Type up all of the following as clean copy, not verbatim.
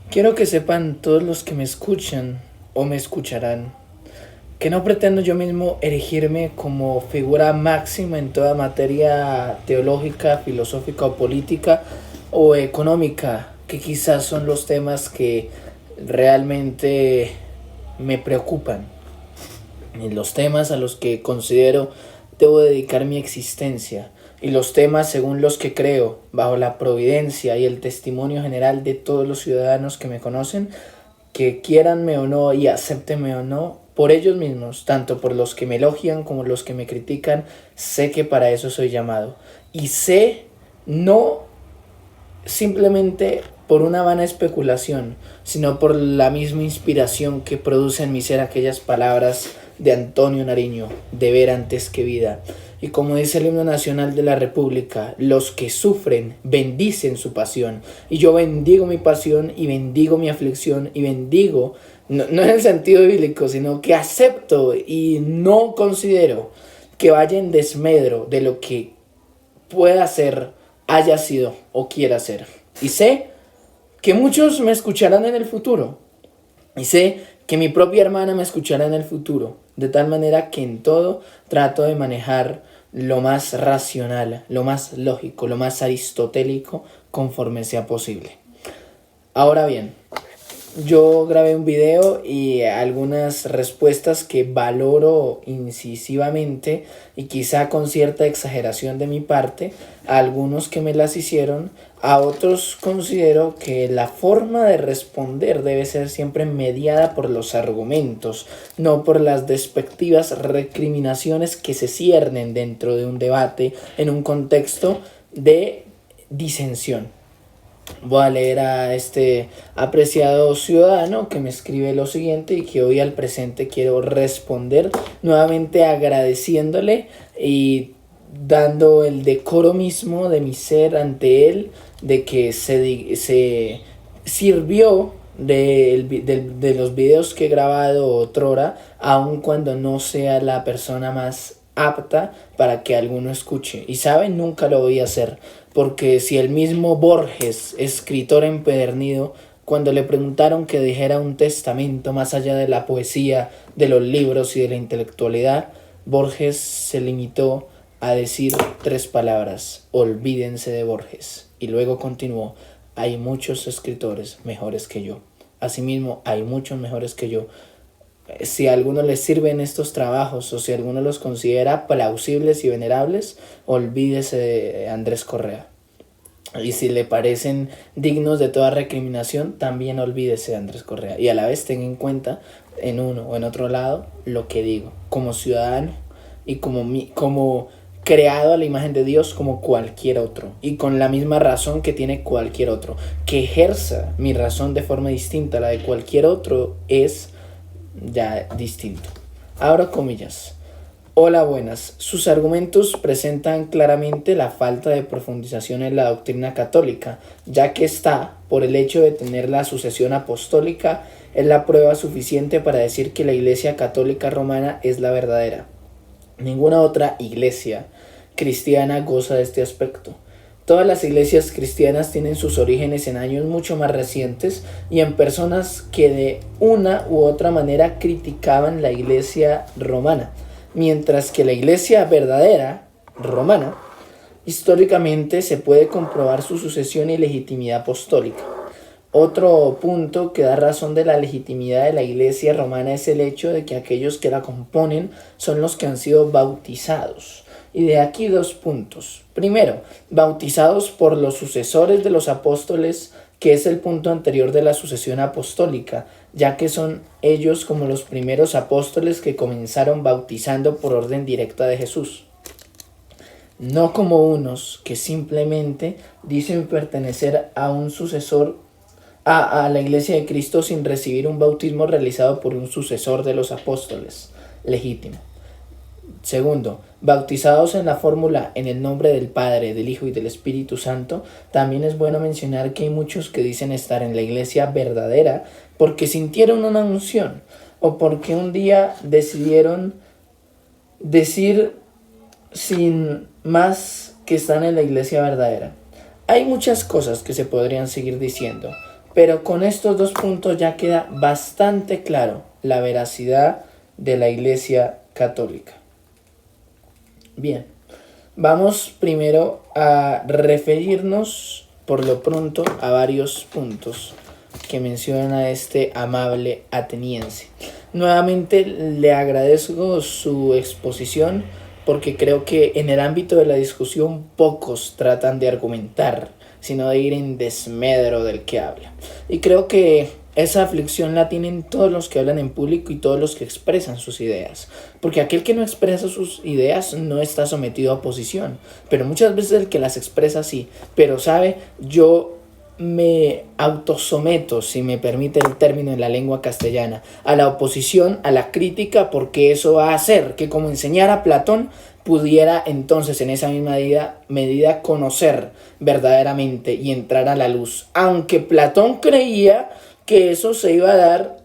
Quiero que sepan todos los que me escuchan o me escucharán que no pretendo yo mismo erigirme como figura máxima en toda materia teológica, filosófica o política o económica, que quizás son los temas que realmente me preocupan, y los temas a los que considero debo dedicar mi existencia, y los temas según los que creo, bajo la providencia y el testimonio general de todos los ciudadanos que me conocen, que quieranme o no y acéptenme o no, por ellos mismos, tanto por los que me elogian como los que me critican, sé que para eso soy llamado. Y sé, no simplemente por una vana especulación, sino por la misma inspiración que produce en mi ser aquellas palabras de Antonio Nariño, de ver antes que vida. Y como dice el himno nacional de la República, los que sufren bendicen su pasión. Y yo bendigo mi pasión y bendigo mi aflicción y bendigo, no en el sentido bíblico, sino que acepto y no considero que vaya en desmedro de lo que pueda ser, haya sido o quiera ser. Y sé que muchos me escucharán en el futuro. Y sé que mi propia hermana me escuchará en el futuro. De tal manera que en todo trato de manejar lo más racional, lo más lógico, lo más aristotélico conforme sea posible. Ahora bien, yo grabé un video y algunas respuestas que valoro incisivamente y quizá con cierta exageración de mi parte, a algunos que me las hicieron, a otros considero que la forma de responder debe ser siempre mediada por los argumentos, no por las despectivas recriminaciones que se ciernen dentro de un debate en un contexto de disensión. Voy a leer a este apreciado ciudadano que me escribe lo siguiente y que hoy al presente quiero responder nuevamente agradeciéndole y dando el decoro mismo de mi ser ante él, de que se sirvió de los videos que he grabado otrora, aun cuando no sea la persona más apta para que alguno escuche. Y saben, nunca lo voy a hacer, porque si el mismo Borges, escritor empedernido, cuando le preguntaron que dijera un testamento más allá de la poesía, de los libros y de la intelectualidad, Borges se limitó a decir 3 palabras: olvídense de Borges. Y luego continuó: hay muchos escritores mejores que yo. Asimismo, hay muchos mejores que yo. Si a alguno les sirven estos trabajos o si alguno los considera plausibles y venerables, olvídese de Andrés Correa. Y si le parecen dignos de toda recriminación, también olvídese de Andrés Correa. Y a la vez tenga en cuenta, en uno o en otro lado, lo que digo, como ciudadano y como creado a la imagen de Dios como cualquier otro, y con la misma razón que tiene cualquier otro. Que ejerza mi razón de forma distinta a la de cualquier otro es ya distinto. Abro comillas. Hola, buenas. Sus argumentos presentan claramente la falta de profundización en la doctrina católica, ya que esta, por el hecho de tener la sucesión apostólica, es la prueba suficiente para decir que la Iglesia Católica Romana es la verdadera. Ninguna otra iglesia cristiana goza de este aspecto. Todas las iglesias cristianas tienen sus orígenes en años mucho más recientes y en personas que de una u otra manera criticaban la iglesia romana, mientras que la iglesia verdadera romana, históricamente se puede comprobar su sucesión y legitimidad apostólica. Otro punto que da razón de la legitimidad de la iglesia romana es el hecho de que aquellos que la componen son los que han sido bautizados. Y de aquí 2 puntos. Primero, bautizados por los sucesores de los apóstoles, que es el punto anterior de la sucesión apostólica, ya que son ellos como los primeros apóstoles que comenzaron bautizando por orden directa de Jesús. No como unos que simplemente dicen pertenecer a un sucesor a la iglesia de Cristo sin recibir un bautismo realizado por un sucesor de los apóstoles legítimo. Segundo, bautizados en la fórmula en el nombre del Padre, del Hijo y del Espíritu Santo. También es bueno mencionar que hay muchos que dicen estar en la iglesia verdadera porque sintieron una unción o porque un día decidieron decir sin más que están en la iglesia verdadera. Hay muchas cosas que se podrían seguir diciendo, Pero con estos dos puntos ya queda bastante claro la veracidad de la Iglesia Católica. Bien, vamos primero a referirnos por lo pronto a varios puntos que menciona este amable ateniense. Nuevamente le agradezco su exposición porque creo que en el ámbito de la discusión pocos tratan de argumentar, sino de ir en desmedro del que habla. Y creo que esa aflicción la tienen todos los que hablan en público y todos los que expresan sus ideas. Porque aquel que no expresa sus ideas no está sometido a oposición. Pero muchas veces el que las expresa sí. Pero sabe, yo me autosometo, si me permite el término en la lengua castellana, a la oposición, a la crítica, porque eso va a hacer que, como enseñara Platón, pudiera entonces en esa misma medida conocer verdaderamente y entrar a la luz. Aunque Platón creía que eso se iba a dar,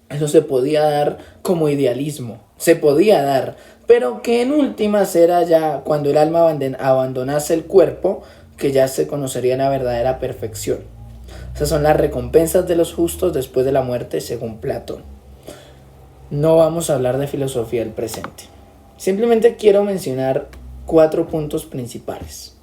eso se podía dar como idealismo, se podía dar, pero que en últimas era ya cuando el alma abandonase el cuerpo, que ya se conocería la verdadera perfección. Esas son las recompensas de los justos después de la muerte, según Platón. No vamos a hablar de filosofía del presente. Simplemente quiero mencionar 4 puntos principales.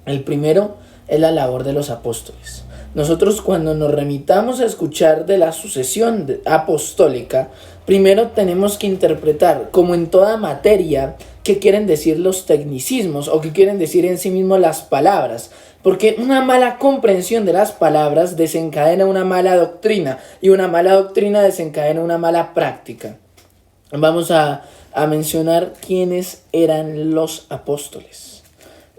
El primero es la labor de los apóstoles. Nosotros, cuando nos remitamos a escuchar de la sucesión apostólica, primero tenemos que interpretar, como en toda materia, qué quieren decir los tecnicismos o qué quieren decir en sí mismo las palabras. Porque una mala comprensión de las palabras desencadena una mala doctrina y una mala doctrina desencadena una mala práctica. Vamos a mencionar quiénes eran los apóstoles.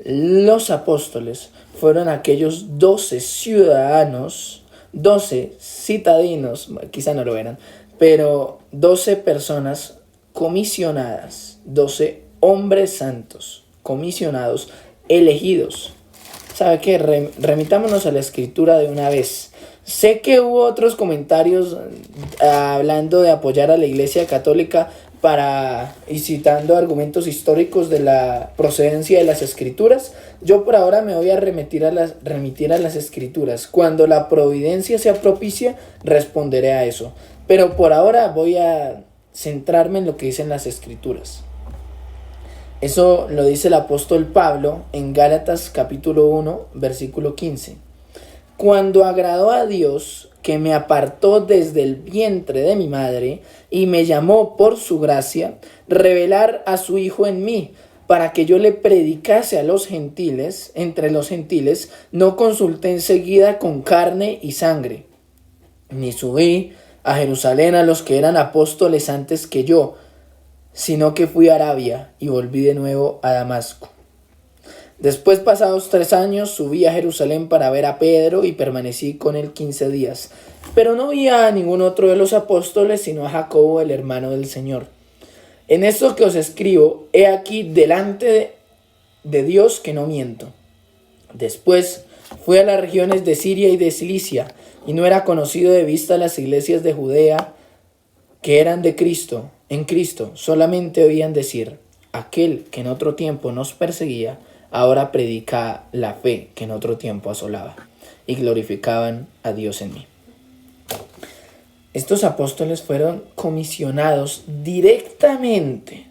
Los apóstoles fueron aquellos 12 ciudadanos, 12 citadinos, quizá no lo eran, pero 12 personas comisionadas, 12 hombres santos, comisionados, elegidos. ¿Sabe qué? Remitámonos a la escritura de una vez. Sé que hubo otros comentarios hablando de apoyar a la Iglesia Católica y citando argumentos históricos de la procedencia de las escrituras. Yo por ahora me voy a remitir a las escrituras. Cuando la providencia sea propicia, responderé a eso. Pero por ahora voy a centrarme en lo que dicen las escrituras. Eso lo dice el apóstol Pablo en Gálatas capítulo 1, versículo 15. Cuando agradó a Dios, que me apartó desde el vientre de mi madre y me llamó por su gracia, revelar a su Hijo en mí, para que yo le predicase a los gentiles, entre los gentiles, no consulté enseguida con carne y sangre, ni subí a Jerusalén a los que eran apóstoles antes que yo, sino que fui a Arabia y volví de nuevo a Damasco. Después, pasados 3 años, subí a Jerusalén para ver a Pedro y permanecí con él 15 días. Pero no vi a ningún otro de los apóstoles, sino a Jacobo, el hermano del Señor. En esto que os escribo, he aquí delante de Dios que no miento. Después fui a las regiones de Siria y de Cilicia, y no era conocido de vista las iglesias de Judea que eran de Cristo. En Cristo solamente oían decir: aquel que en otro tiempo nos perseguía, ahora predica la fe que en otro tiempo asolaba, y glorificaban a Dios en mí. Estos apóstoles fueron comisionados directamente,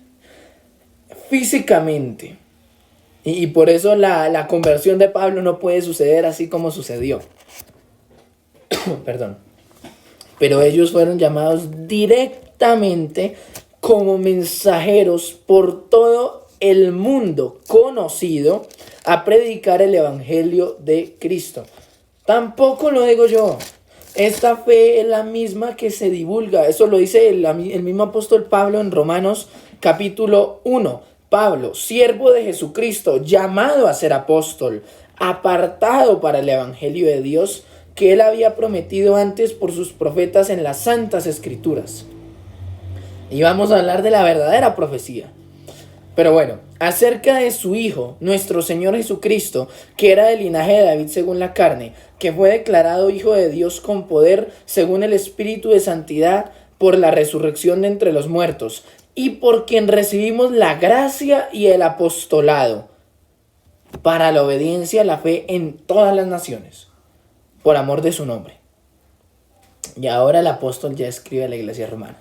físicamente, y por eso la conversión de Pablo no puede suceder así como sucedió. Perdón. Pero ellos fueron llamados directamente como mensajeros por todo el mundo conocido a predicar el evangelio de Cristo. Tampoco lo digo yo. Esta fe es la misma que se divulga. Eso lo dice el mismo apóstol Pablo en Romanos capítulo 1. Pablo, siervo de Jesucristo, llamado a ser apóstol, apartado para el evangelio de Dios, que él había prometido antes por sus profetas en las santas escrituras. Y vamos a hablar de la verdadera profecía. Pero bueno, acerca de su Hijo, nuestro Señor Jesucristo, que era del linaje de David según la carne, que fue declarado Hijo de Dios con poder según el Espíritu de Santidad por la resurrección de entre los muertos, y por quien recibimos la gracia y el apostolado para la obediencia a la fe en todas las naciones, por amor de su nombre. Y ahora el apóstol ya escribe a la iglesia romana.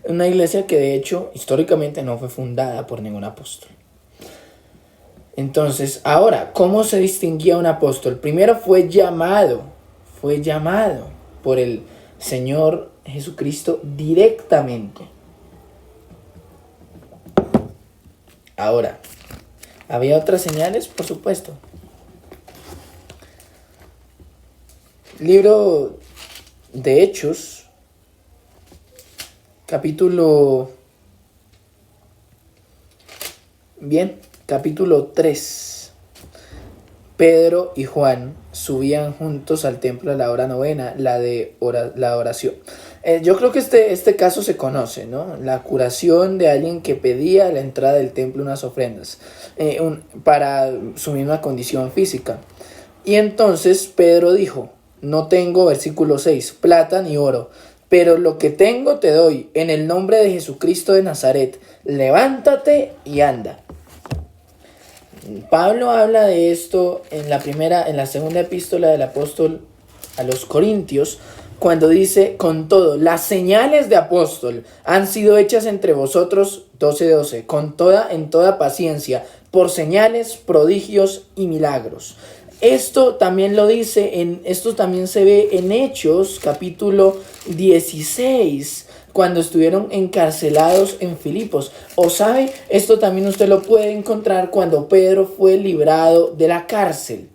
Una iglesia que de hecho históricamente no fue fundada por ningún apóstol. Entonces, ahora, ¿cómo se distinguía un apóstol? Primero fue llamado por el Señor Jesucristo directamente. Ahora, ¿había otras señales? Por supuesto. Libro de Hechos, capítulo 3. Pedro y Juan subían juntos al templo a la hora novena, la oración. Yo creo que este caso se conoce, ¿no? La curación de alguien que pedía a la entrada del templo unas ofrendas para su misma condición física. Y entonces Pedro dijo, no tengo, versículo 6, plata ni oro, pero lo que tengo te doy, en el nombre de Jesucristo de Nazaret, levántate y anda. Pablo habla de esto en la segunda epístola del apóstol a los Corintios, cuando dice, con todo, las señales de apóstol han sido hechas entre vosotros, 12:12, en toda paciencia, por señales, prodigios y milagros. Esto también se ve en Hechos, capítulo 16, cuando estuvieron encarcelados en Filipos. O sabe, esto también usted lo puede encontrar cuando Pedro fue librado de la cárcel.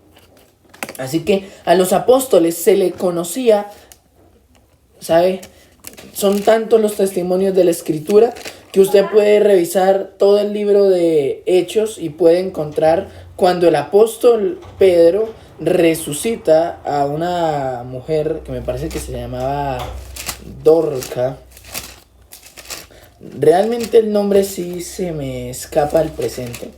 Así que a los apóstoles se le conocía, ¿sabe? Son tantos los testimonios de la Escritura que usted puede revisar todo el libro de Hechos y puede encontrar cuando el apóstol Pedro resucita a una mujer que me parece que se llamaba Dorca. Realmente el nombre sí se me escapa al presente,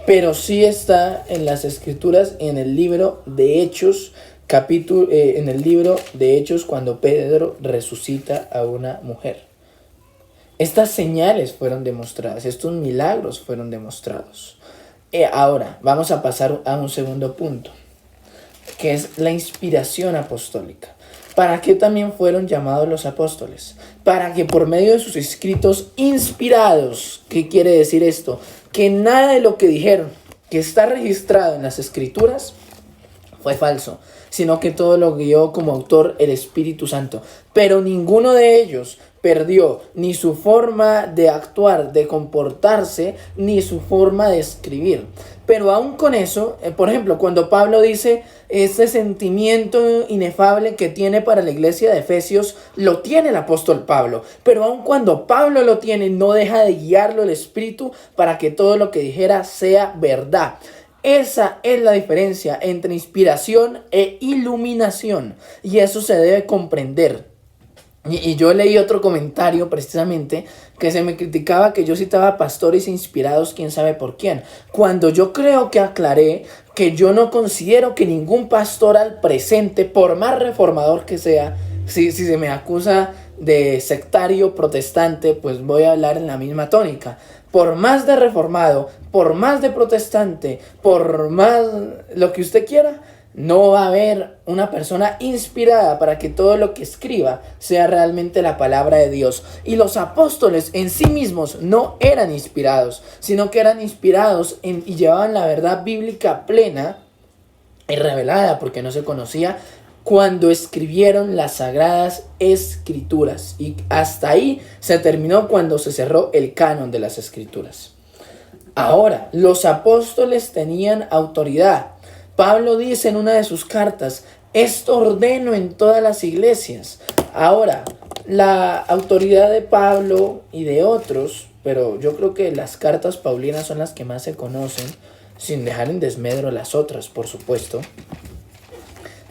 pero sí está en las Escrituras, en el libro de Hechos, en el libro de Hechos, cuando Pedro resucita a una mujer. Estas señales fueron demostradas, estos milagros fueron demostrados. Ahora vamos a pasar a un segundo punto, que es la inspiración apostólica. ¿Para qué también fueron llamados los apóstoles? Para que por medio de sus escritos inspirados, ¿qué quiere decir esto? Que nada de lo que dijeron, que está registrado en las Escrituras, fue falso, sino que todo lo guió como autor el Espíritu Santo. Pero ninguno de ellos perdió ni su forma de actuar, de comportarse, ni su forma de escribir. Pero aún con eso, por ejemplo, cuando Pablo dice ese sentimiento inefable que tiene para la iglesia de Efesios, lo tiene el apóstol Pablo. Pero aún cuando Pablo lo tiene, no deja de guiarlo el Espíritu para que todo lo que dijera sea verdad. Esa es la diferencia entre inspiración e iluminación. Y eso se debe comprender. Y yo leí otro comentario precisamente que se me criticaba que yo citaba pastores inspirados quién sabe por quién, cuando yo creo que aclaré que yo no considero que ningún pastor al presente, por más reformador que sea, si se me acusa de sectario protestante, pues voy a hablar en la misma tónica. Por más de reformado, por más de protestante, por más lo que usted quiera, no va a haber una persona inspirada para que todo lo que escriba sea realmente la palabra de Dios. Y los apóstoles en sí mismos no eran inspirados, sino que eran inspirados y llevaban la verdad bíblica plena y revelada, porque no se conocía, cuando escribieron las Sagradas Escrituras. Y hasta ahí se terminó cuando se cerró el canon de las Escrituras. Ahora, los apóstoles tenían autoridad. Pablo dice en una de sus cartas, esto ordeno en todas las iglesias. Ahora, la autoridad de Pablo y de otros, pero yo creo que las cartas paulinas son las que más se conocen, sin dejar en desmedro las otras, por supuesto.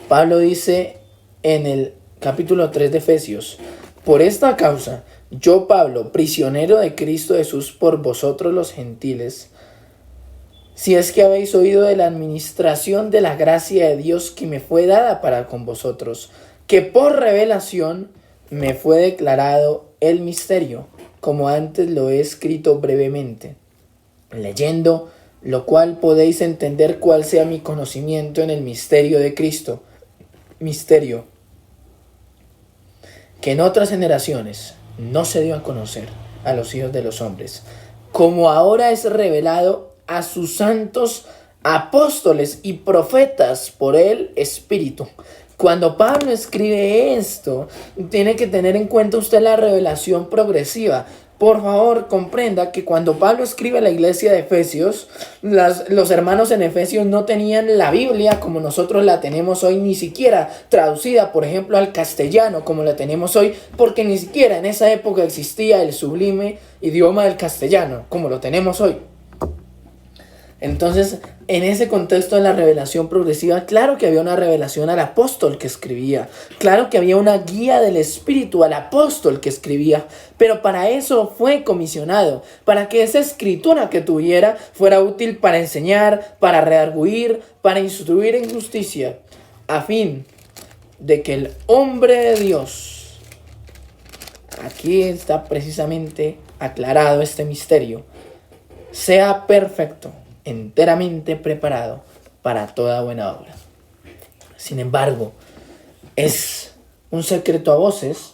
Pablo dice en el capítulo 3 de Efesios, por esta causa, yo Pablo, prisionero de Cristo Jesús por vosotros los gentiles, si es que habéis oído de la administración de la gracia de Dios que me fue dada para con vosotros, que por revelación me fue declarado el misterio, como antes lo he escrito brevemente, leyendo lo cual podéis entender cuál sea mi conocimiento en el misterio de Cristo. Misterio, que en otras generaciones no se dio a conocer a los hijos de los hombres, como ahora es revelado a sus santos apóstoles y profetas por el Espíritu. Cuando Pablo escribe esto, tiene que tener en cuenta usted la revelación progresiva. Por favor, comprenda que cuando Pablo escribe a la iglesia de Efesios, los hermanos en Efesios no tenían la Biblia como nosotros la tenemos hoy, ni siquiera traducida, por ejemplo, al castellano como la tenemos hoy, porque ni siquiera en esa época existía el sublime idioma del castellano como lo tenemos hoy. Entonces, en ese contexto de la revelación progresiva, claro que había una revelación al apóstol que escribía, claro que había una guía del Espíritu al apóstol que escribía, pero para eso fue comisionado, para que esa escritura que tuviera fuera útil para enseñar, para redarguir, para instruir en justicia, a fin de que el hombre de Dios, aquí está precisamente aclarado este misterio, sea perfecto, enteramente preparado para toda buena obra. Sin embargo, es un secreto a voces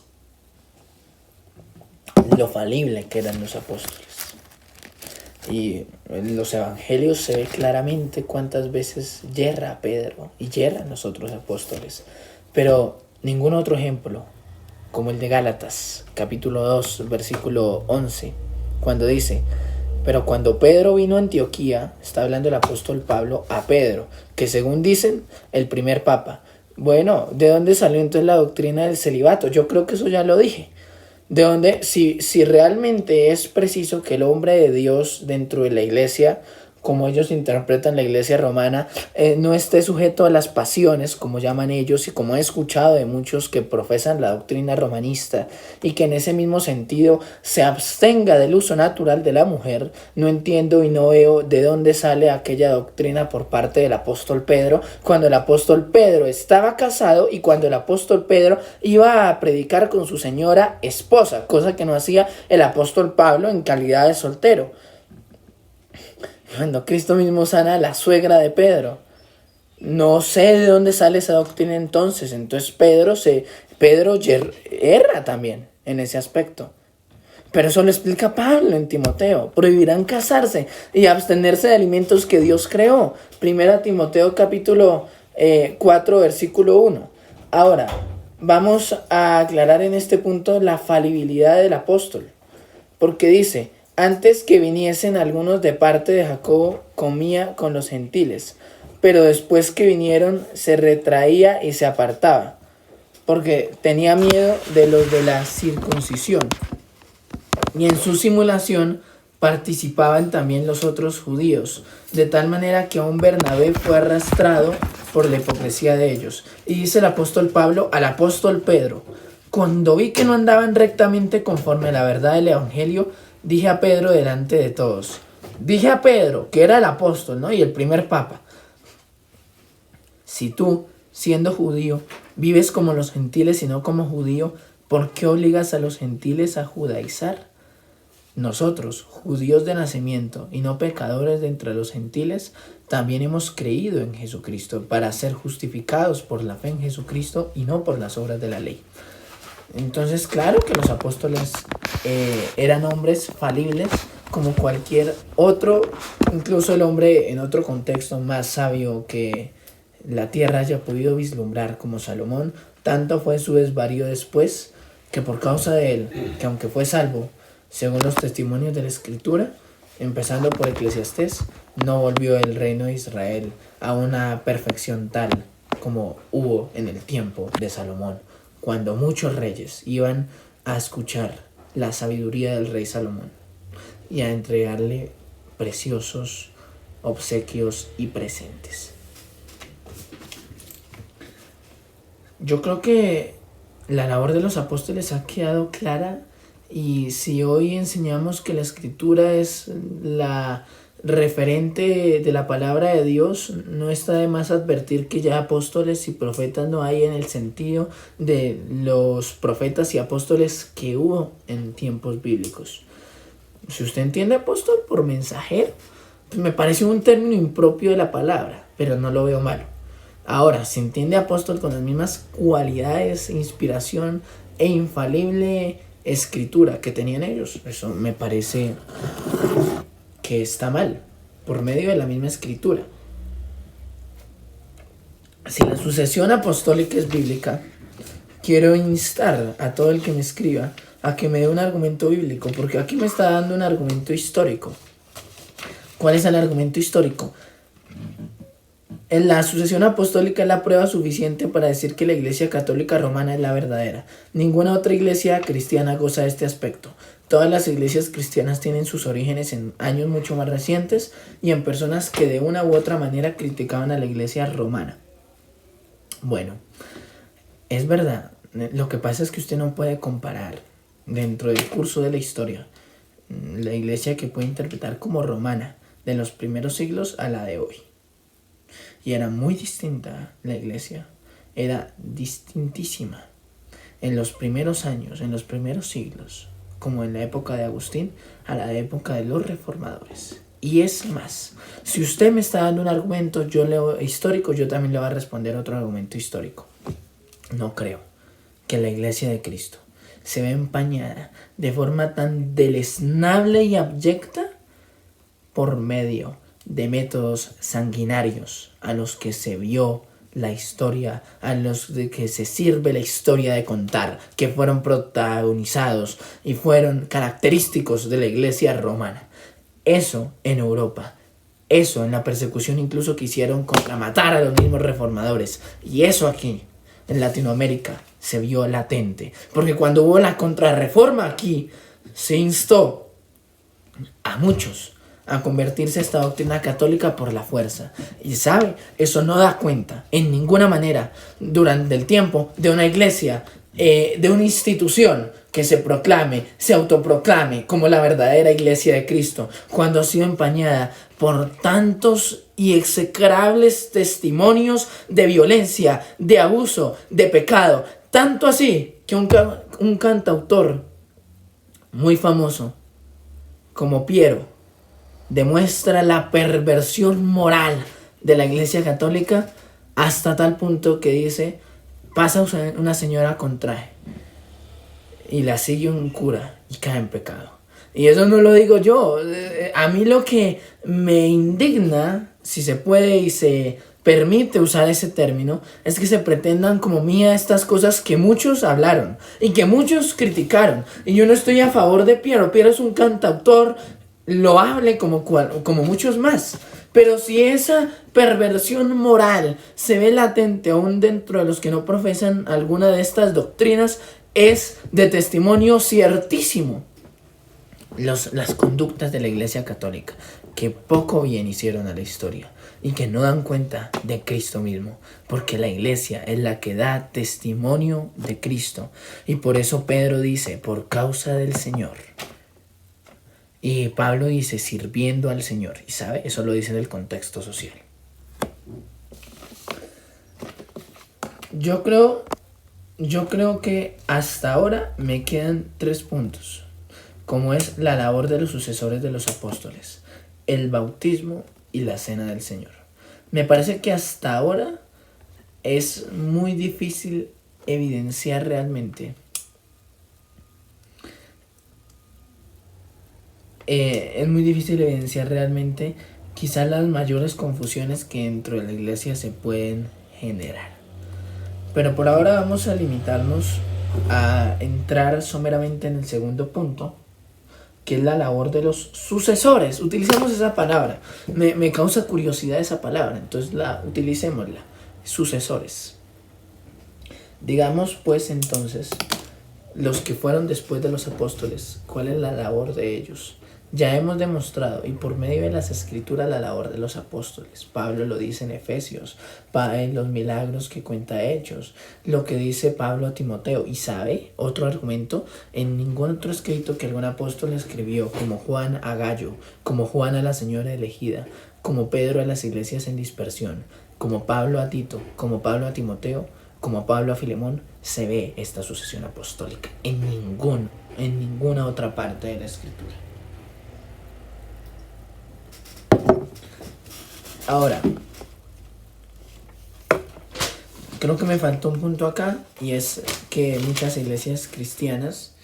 lo falible que eran los apóstoles. Y en los evangelios se ve claramente cuántas veces yerra Pedro y yerran los otros apóstoles. Pero ningún otro ejemplo, como el de Gálatas, capítulo 2, versículo 11, cuando dice: pero cuando Pedro vino a Antioquía, está hablando el apóstol Pablo a Pedro, que según dicen, el primer papa. Bueno, ¿de dónde salió entonces la doctrina del celibato? Yo creo que eso ya lo dije. ¿De dónde? Si realmente es preciso que el hombre de Dios dentro de la iglesia, como ellos interpretan la iglesia romana, no esté sujeto a las pasiones, como llaman ellos, y como he escuchado de muchos que profesan la doctrina romanista, y que en ese mismo sentido se abstenga del uso natural de la mujer, no entiendo y no veo de dónde sale aquella doctrina por parte del apóstol Pedro, cuando el apóstol Pedro estaba casado y cuando el apóstol Pedro iba a predicar con su señora esposa, cosa que no hacía el apóstol Pablo en calidad de soltero. Cuando Cristo mismo sana a la suegra de Pedro. No sé de dónde sale esa doctrina entonces. Entonces Pedro erra también en ese aspecto. Pero eso lo explica Pablo en Timoteo. Prohibirán casarse y abstenerse de alimentos que Dios creó. Primera Timoteo capítulo 4 versículo 1. Ahora, vamos a aclarar en este punto la falibilidad del apóstol. Porque dice: antes que viniesen algunos de parte de Jacobo, comía con los gentiles, pero después que vinieron se retraía y se apartaba, porque tenía miedo de los de la circuncisión. Y en su simulación participaban también los otros judíos, de tal manera que aún Bernabé fue arrastrado por la hipocresía de ellos. Y dice el apóstol Pablo al apóstol Pedro: cuando vi que no andaban rectamente conforme a la verdad del evangelio, dije a Pedro delante de todos. Dije a Pedro, que era el apóstol, ¿no? Y el primer papa: si tú, siendo judío, vives como los gentiles y no como judío, ¿por qué obligas a los gentiles a judaizar? Nosotros, judíos de nacimiento y no pecadores de entre los gentiles, también hemos creído en Jesucristo para ser justificados por la fe en Jesucristo y no por las obras de la ley. Entonces, claro que los apóstoles eran hombres falibles como cualquier otro, incluso el hombre en otro contexto más sabio que la tierra haya podido vislumbrar, como Salomón. Tanto fue su desvarío después, que por causa de él, que aunque fue salvo, según los testimonios de la Escritura, empezando por Eclesiastés, no volvió el reino de Israel a una perfección tal como hubo en el tiempo de Salomón, cuando muchos reyes iban a escuchar la sabiduría del rey Salomón y a entregarle preciosos obsequios y presentes. Yo creo que la labor de los apóstoles ha quedado clara, y si hoy enseñamos que la Escritura es la referente de la palabra de Dios, no está de más advertir que ya apóstoles y profetas no hay en el sentido de los profetas y apóstoles que hubo en tiempos bíblicos. Si usted entiende apóstol por mensajero, pues me parece un término impropio de la palabra, pero no lo veo malo. Ahora, se entiende apóstol con las mismas cualidades, inspiración e infalible escritura que tenían ellos. Eso me parece que está mal, por medio de la misma escritura. Si la sucesión apostólica es bíblica, quiero instar a todo el que me escriba a que me dé un argumento bíblico, porque aquí me está dando un argumento histórico. ¿Cuál es el argumento histórico? En la sucesión apostólica es la prueba suficiente para decir que la Iglesia Católica Romana es la verdadera. Ninguna otra iglesia cristiana goza de este aspecto. Todas las iglesias cristianas tienen sus orígenes en años mucho más recientes y en personas que de una u otra manera criticaban a la Iglesia romana. Bueno, es verdad. Lo que pasa es que usted no puede comparar dentro del curso de la historia la iglesia que puede interpretar como romana de los primeros siglos a la de hoy. Y era muy distinta la iglesia, era distintísima en los primeros años, en los primeros siglos, como en la época de Agustín, a la época de los reformadores. Y es más, si usted me está dando un argumento histórico, yo también le voy a responder otro argumento histórico. No creo que la iglesia de Cristo se ve empañada de forma tan deleznable y abyecta por medio de métodos sanguinarios a los que se vio la historia, a los de que se sirve la historia de contar, que fueron protagonizados y fueron característicos de la iglesia romana. Eso en Europa, eso en la persecución incluso que hicieron contra matar a los mismos reformadores, y eso aquí en Latinoamérica se vio latente, porque cuando hubo la contrarreforma aquí se instó a muchos a convertirse a esta doctrina católica por la fuerza. Y sabe, eso no da cuenta en ninguna manera durante el tiempo de una iglesia, de una institución que se autoproclame como la verdadera iglesia de Cristo, cuando ha sido empañada por tantos y execrables testimonios de violencia, de abuso, de pecado. Tanto así que un cantautor muy famoso como Piero demuestra la perversión moral de la iglesia católica hasta tal punto que dice: pasa una señora con traje y la sigue un cura y cae en pecado. Y eso no lo digo yo. A mí lo que me indigna, si se puede y se permite usar ese término, es que se pretendan como mía estas cosas que muchos hablaron y que muchos criticaron. Y yo no estoy a favor de Piero. Piero es un cantautor loable como muchos más. Pero si esa perversión moral se ve latente aún dentro de los que no profesan alguna de estas doctrinas, es de testimonio ciertísimo las conductas de la Iglesia Católica, que poco bien hicieron a la historia y que no dan cuenta de Cristo mismo, porque la Iglesia es la que da testimonio de Cristo. Y por eso Pedro dice: por causa del Señor. Y Pablo dice: sirviendo al Señor. Y sabe, eso lo dice en el contexto social. Yo creo que hasta ahora me quedan 3 puntos, como es la labor de los sucesores de los apóstoles, el bautismo y la cena del Señor. Me parece que hasta ahora es muy difícil evidenciar realmente quizás las mayores confusiones que dentro de la iglesia se pueden generar. Pero por ahora vamos a limitarnos a entrar someramente en el segundo punto, que es la labor de los sucesores. Utilicemos esa palabra. Me causa curiosidad esa palabra, entonces utilicémosla. Sucesores. Digamos pues entonces, los que fueron después de los apóstoles, ¿cuál es la labor de ellos? Ya hemos demostrado, y por medio de las escrituras, la labor de los apóstoles. Pablo lo dice en Efesios, en los milagros que cuenta Hechos, lo que dice Pablo a Timoteo. Y sabe, otro argumento, en ningún otro escrito que algún apóstol escribió, como Juan a Gallo, como Juan a la señora elegida, como Pedro a las iglesias en dispersión, como Pablo a Tito, como Pablo a Timoteo, como Pablo a Filemón, se ve esta sucesión apostólica en ninguna otra parte de la escritura. Ahora, creo que me faltó un punto acá, y es que muchas iglesias cristianas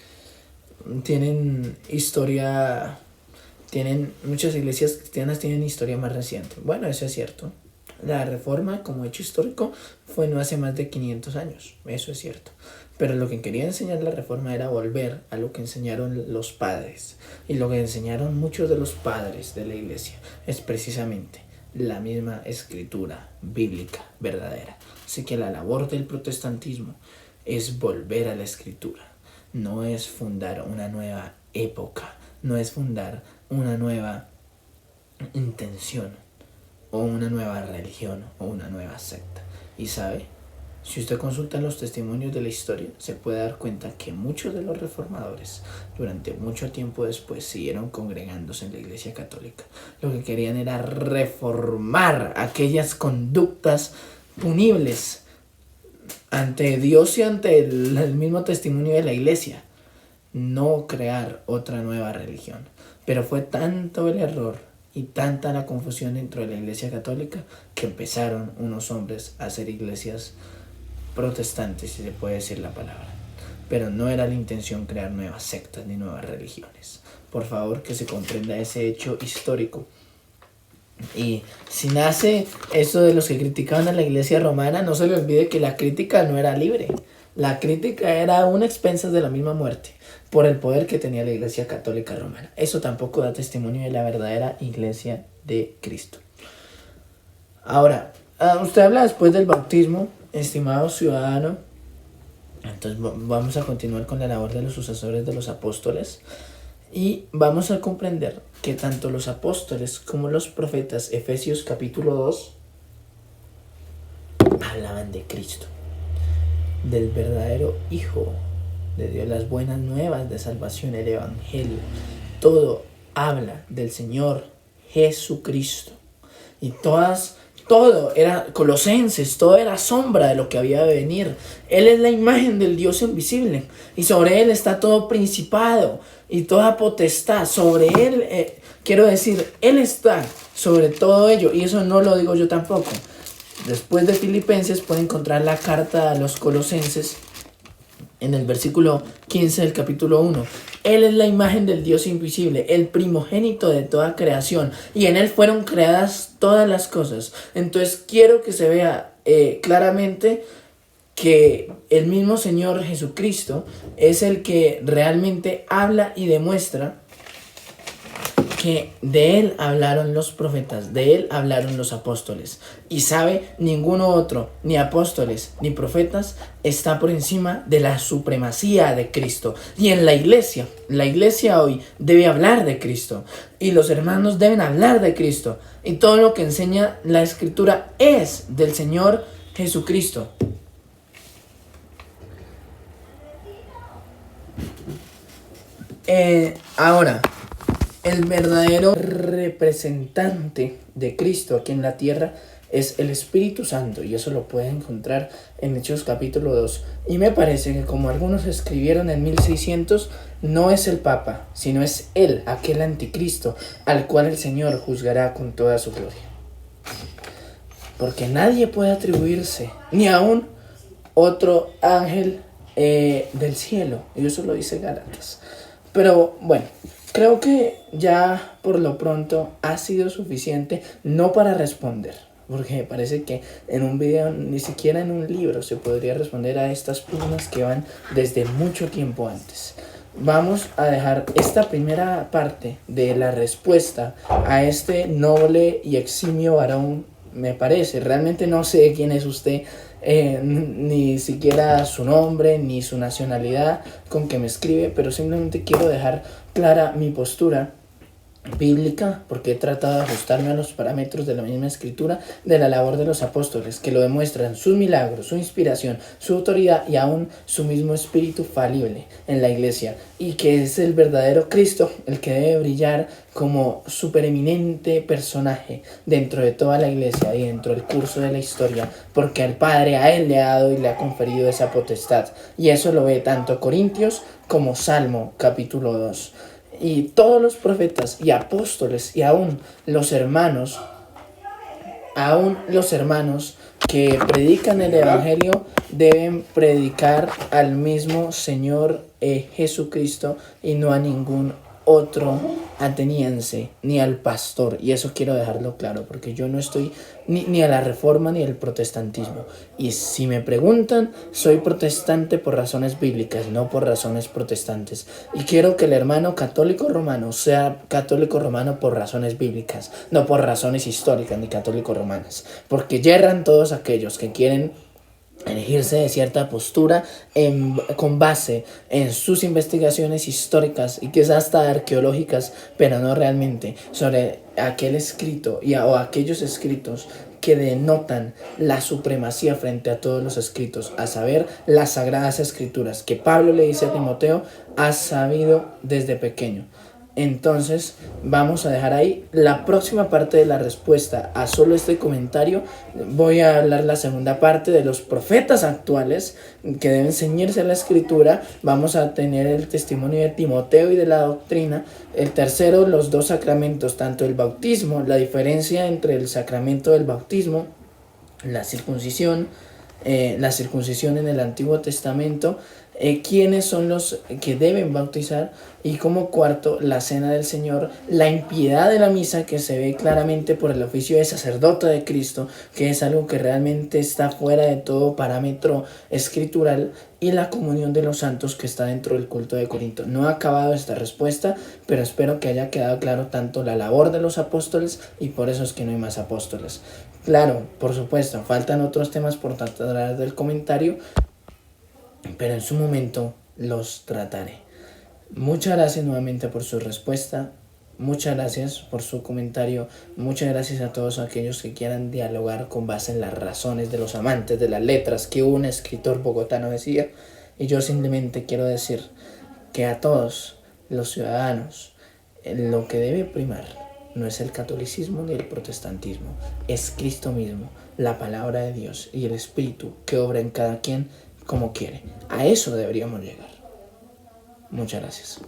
tienen historia, muchas iglesias cristianas tienen historia más reciente. Bueno, eso es cierto. La reforma como hecho histórico fue no hace más de 500 años, eso es cierto. Pero lo que quería enseñar la reforma era volver a lo que enseñaron los padres. Y lo que enseñaron muchos de los padres de la iglesia es precisamente la misma escritura bíblica verdadera. Así que la labor del protestantismo es volver a la escritura. No es fundar una nueva época, no es fundar una nueva intención, o una nueva religión, o una nueva secta. Y sabe, si usted consulta los testimonios de la historia, se puede dar cuenta que muchos de los reformadores, durante mucho tiempo después, siguieron congregándose en la Iglesia Católica. Lo que querían era reformar aquellas conductas punibles ante Dios y ante el mismo testimonio de la Iglesia. No crear otra nueva religión. Pero fue tanto el error y tanta la confusión dentro de la Iglesia Católica que empezaron unos hombres a hacer iglesias protestantes, si se puede decir la palabra. Pero no era la intención crear nuevas sectas ni nuevas religiones. Por favor, que se comprenda ese hecho histórico. Y si nace eso de los que criticaban a la iglesia romana, no se le olvide que la crítica no era libre. La crítica era a una expensas de la misma muerte por el poder que tenía la iglesia católica romana. Eso tampoco da testimonio de la verdadera iglesia de Cristo. Ahora, usted habla después del bautismo, estimado ciudadano. Entonces vamos a continuar con la labor de los sucesores de los apóstoles. Y vamos a comprender que tanto los apóstoles como los profetas, Efesios capítulo 2, hablaban de Cristo, del verdadero Hijo de Dios, las buenas nuevas de salvación, el Evangelio. Todo habla del Señor Jesucristo. Y todo era Colosenses, todo era sombra de lo que había de venir. Él es la imagen del Dios invisible, y sobre Él está todo principado y toda potestad. Sobre Él, quiero decir, Él está sobre todo ello, y eso no lo digo yo tampoco. Después de Filipenses puede encontrar la carta a los Colosenses en el versículo 15 del capítulo 1. Él es la imagen del Dios invisible, el primogénito de toda creación, y en Él fueron creadas todas las cosas. Entonces quiero que se vea claramente que el mismo Señor Jesucristo es el que realmente habla y demuestra que de Él hablaron los profetas, de Él hablaron los apóstoles. Y sabe, ninguno otro, ni apóstoles, ni profetas, está por encima de la supremacía de Cristo. Y en la iglesia hoy debe hablar de Cristo. Y los hermanos deben hablar de Cristo. Y todo lo que enseña la Escritura es del Señor Jesucristo. Ahora, el verdadero representante de Cristo aquí en la tierra es el Espíritu Santo, y eso lo pueden encontrar en Hechos capítulo 2. Y me parece que, como algunos escribieron en 1600, no es el Papa, sino es Él, aquel anticristo, al cual el Señor juzgará con toda su gloria. Porque nadie puede atribuirse, ni aún otro ángel del cielo, y eso lo dice Gálatas. Pero bueno, creo que ya por lo pronto ha sido suficiente, no para responder, porque me parece que en un video, ni siquiera en un libro, se podría responder a estas preguntas que van desde mucho tiempo antes. Vamos a dejar esta primera parte de la respuesta a este noble y eximio varón, me parece. Realmente no sé quién es usted, ni siquiera su nombre, ni su nacionalidad con que me escribe, pero simplemente quiero dejar clara mi postura bíblica, porque he tratado de ajustarme a los parámetros de la misma escritura, de la labor de los apóstoles, que lo demuestran sus milagros, su inspiración, su autoridad y aún su mismo espíritu falible en la iglesia, y que es el verdadero Cristo el que debe brillar como supereminente personaje dentro de toda la iglesia y dentro del curso de la historia, porque al Padre a Él le ha dado y le ha conferido esa potestad, y eso lo ve tanto Corintios como Salmo capítulo 2. Y todos los profetas y apóstoles y aún los hermanos que predican el Evangelio deben predicar al mismo Señor Jesucristo y no a ningún otro ateniense, ni al pastor. Y eso quiero dejarlo claro, porque yo no estoy ni a la reforma ni al protestantismo. Y si me preguntan, soy protestante por razones bíblicas, no por razones protestantes. Y quiero que el hermano católico romano sea católico romano por razones bíblicas, no por razones históricas ni católico romanas. Porque yerran todos aquellos que quieren elegirse de cierta postura con base en sus investigaciones históricas y quizás hasta arqueológicas, pero no realmente sobre aquel escrito o aquellos escritos que denotan la supremacía frente a todos los escritos, a saber, las sagradas escrituras que Pablo le dice a Timoteo, has sabido desde pequeño. Entonces vamos a dejar ahí la próxima parte de la respuesta a solo este comentario. Voy a hablar la segunda parte de los profetas actuales que deben ceñirse a la escritura. Vamos a tener el testimonio de Timoteo y de la doctrina. El tercero, los dos sacramentos, tanto el bautismo, la diferencia entre el sacramento del bautismo, la circuncisión en el Antiguo Testamento, quiénes son los que deben bautizar, y como cuarto, la cena del Señor, la impiedad de la misa que se ve claramente por el oficio de sacerdote de Cristo, que es algo que realmente está fuera de todo parámetro escritural, y la comunión de los santos que está dentro del culto de Corinto. No ha acabado esta respuesta, pero espero que haya quedado claro tanto la labor de los apóstoles, y por eso es que no hay más apóstoles. Claro, por supuesto, faltan otros temas por tratar del comentario, pero en su momento los trataré. Muchas gracias nuevamente por su respuesta, muchas gracias por su comentario, muchas gracias a todos aquellos que quieran dialogar con base en las razones de los amantes de las letras que un escritor bogotano decía. Y yo simplemente quiero decir que a todos los ciudadanos lo que debe primar no es el catolicismo ni el protestantismo, es Cristo mismo, la palabra de Dios y el Espíritu que obra en cada quien como quiere. A eso deberíamos llegar. Muchas gracias.